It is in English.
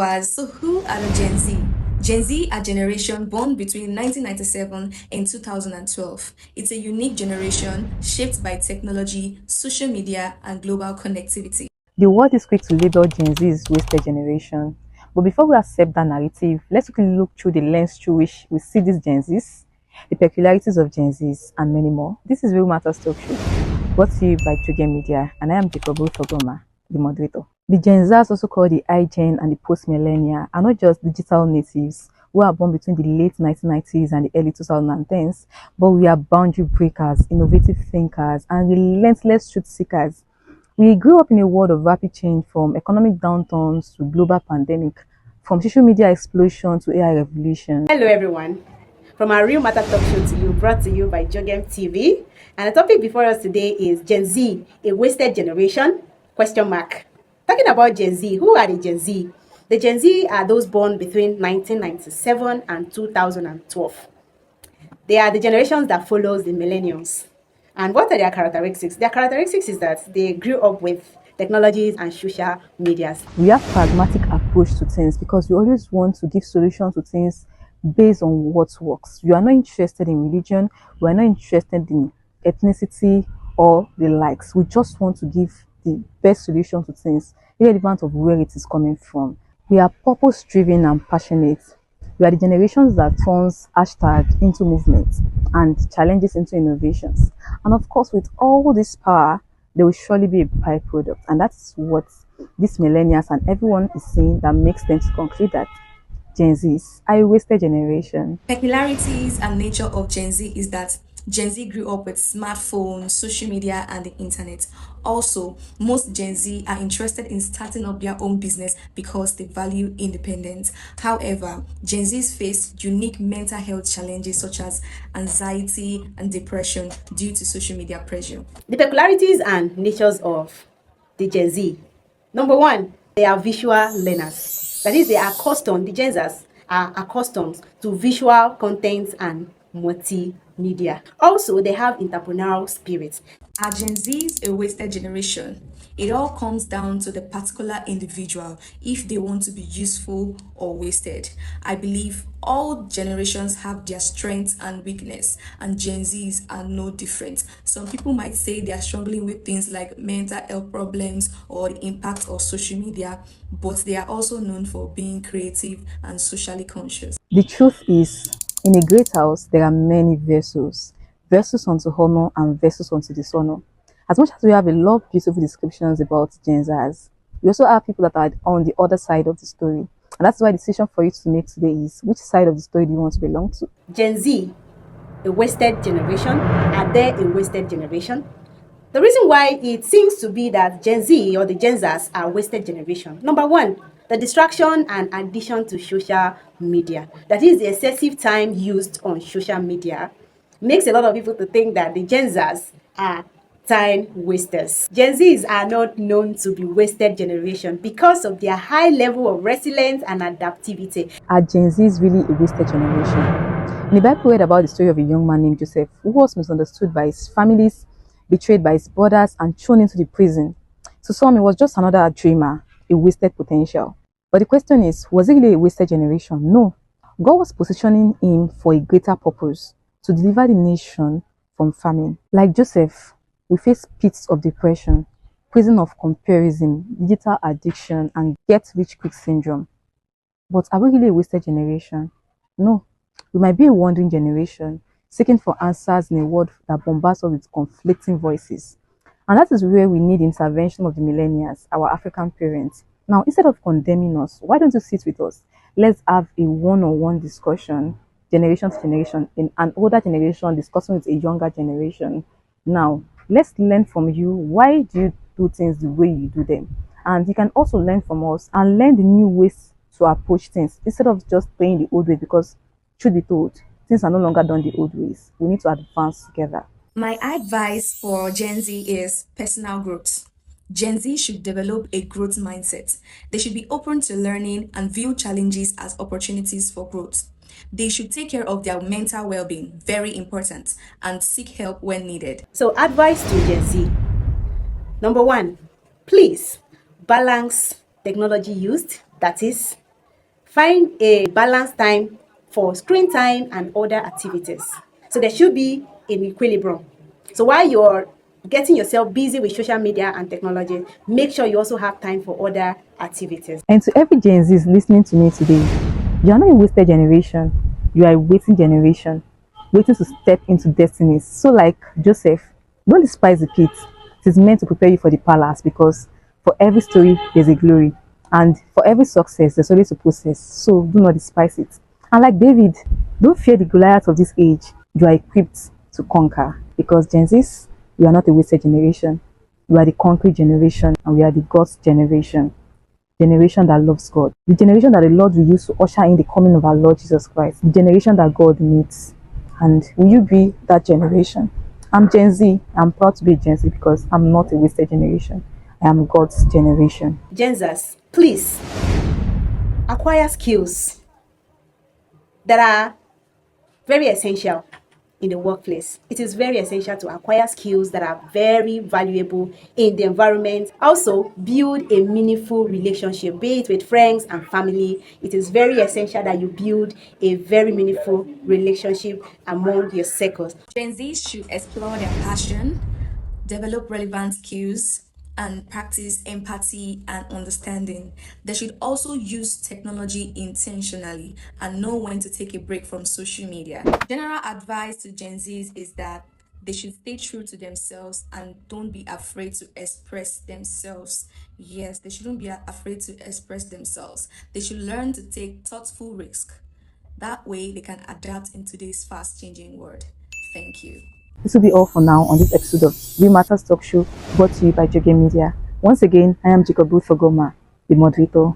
viewers, so who are the Gen Z? Gen Z are generation born between 1997 and 2012. It's a unique generation shaped by technology, social media, and global connectivity. The world is quick to label Gen Z as wasted generation. But before we accept that narrative, let's quickly look through the lens through which we see these Gen Zs, the peculiarities of Gen Zs, and many more. This is Real Matters Talk Show, brought to you by JOGEMedia, and I am Jacob Rufagoma, the moderator. The Gen Zs, also called the iGen and the post-millennia, are not just digital natives who are born between the late 1990s and the early 2010s, but we are boundary breakers, innovative thinkers, and relentless truth seekers. We grew up in a world of rapid change, from economic downturns to global pandemic, from social media explosion to AI revolution. Hello everyone, from our Real Matter Talk Show to you, brought to you by Jogem TV. And the topic before us today is Gen Z, a wasted generation? Question mark. Talking about Gen Z, who are the Gen Z? The Gen Z are those born between 1997 and 2012. They are the generations that follows the millennials. And what are their characteristics? Their characteristics is that they grew up with technologies and social medias. We have pragmatic approach to things because we always want to give solutions to things based on what works. You are not interested in religion, we are not interested in ethnicity or the likes. We just want to give the best solution to things, irrelevant of where it is coming from. We are purpose driven and passionate. We are the generations that turns hashtag into movement and challenges into innovations. And of course, with all this power, there will surely be a byproduct. And that's what these millennials and everyone is saying that makes them to conclude that Gen Zs are a wasted generation. Peculiarities and nature of Gen Z is that Gen Z grew up with smartphones, social media, and the internet. Also, most Gen Z are interested in starting up their own business because they value independence. However, Gen Zs face unique mental health challenges such as anxiety and depression due to social media pressure. The peculiarities and natures of the Gen Z. Number one, they are visual learners. That is, the Gen Zs are accustomed to visual content and multimedia. Also, they have entrepreneurial spirit. Are Gen Zs a wasted generation? It all comes down to the particular individual if they want to be useful or wasted. I believe all generations have their strengths and weakness, and Gen Zs are no different. Some people might say they are struggling with things like mental health problems or the impact of social media, but they are also known for being creative and socially conscious. The truth is, in a great house, there are many vessels, vessels unto honor and vessels unto dishonor. As much as we have a lot of beautiful descriptions about Gen Zs, we also have people that are on the other side of the story. And that's why the decision for you to make today is, which side of the story do you want to belong to? Gen Z, a wasted generation? Are they a wasted generation? The reason why it seems to be that Gen Z or the Gen Zs are wasted generation. Number one, the distraction and addiction to social media. That is, the excessive time used on social media makes a lot of people to think that the Gen Zs are time wasters. Gen Zs are not known to be wasted generation because of their high level of resilience and adaptivity. Are Gen Zs really a wasted generation? In the Bible, we read about the story of a young man named Joseph who was misunderstood by his families, betrayed by his brothers, and thrown into the prison. To some, he was just another dreamer, a wasted potential. But the question is, was he really a wasted generation? No. God was positioning him for a greater purpose, to deliver the nation from famine. Like Joseph, we face pits of depression, prison of comparison, digital addiction, and get-rich-quick syndrome. But are we really a wasted generation? No. We might be a wandering generation, seeking for answers in a world that bombards us with conflicting voices. And that is where we need intervention of the millennials, our African parents. Now, instead of condemning us, why don't you sit with us? Let's have a one-on-one discussion, generation to generation, in an older generation discussing with a younger generation. Now, let's learn from you. Why do you do things the way you do them? And you can also learn from us and learn the new ways to approach things instead of just playing the old way, because truth be told, things are no longer done the old ways. We need to advance together. My advice for Gen Z is personal growth. Gen Z should develop a growth mindset. They should be open to learning and view challenges as opportunities for growth. They should take care of their mental well-being, very important, and seek help when needed. So, advice to Gen Z. Number one, please balance technology used, that is, Find a balanced time for screen time and other activities. So there should be an equilibrium. So while you're getting yourself busy with social media and technology, make sure you also have time for other activities. And to every Gen Z listening to me today, you are not a wasted generation. You are a waiting generation, waiting to step into destinies. So, like Joseph, don't despise the pit. It is meant to prepare you for the palace because for every story, there's a glory. And for every success, there's always a process. So, do not despise it. And like David, don't fear the Goliath of this age. You are equipped to conquer because Gen Zs, we are not a wasted generation. We are the conquering generation and we are the God's generation. Generation that loves God, the generation that the Lord will use to usher in the coming of our Lord Jesus Christ, the generation that God needs. And will you be that generation? I'm Gen Z. I'm proud to be a Gen Z because I'm not a wasted generation. I am God's generation. Gen Zers, please acquire skills that are very essential in the workplace. It is very essential to acquire skills that are very valuable in the environment. Also, build a meaningful relationship, be it with friends and family. It is very essential that you build a very meaningful relationship among your circles. Gen Z should explore their passion, develop relevant skills, and practice empathy and understanding. They should also use technology intentionally and know when to take a break from social media. General advice to Gen Zs is that they should stay true to themselves and don't be afraid to express themselves. Yes, they shouldn't be afraid to express themselves. They should learn to take thoughtful risks. That way, they can adapt in today's fast changing world. Thank you. This will be all for now on this episode of Real Matters Talk Show brought to you by JOGEMedia. Once again, I am Jacob Ruth Ogoma, the moderator.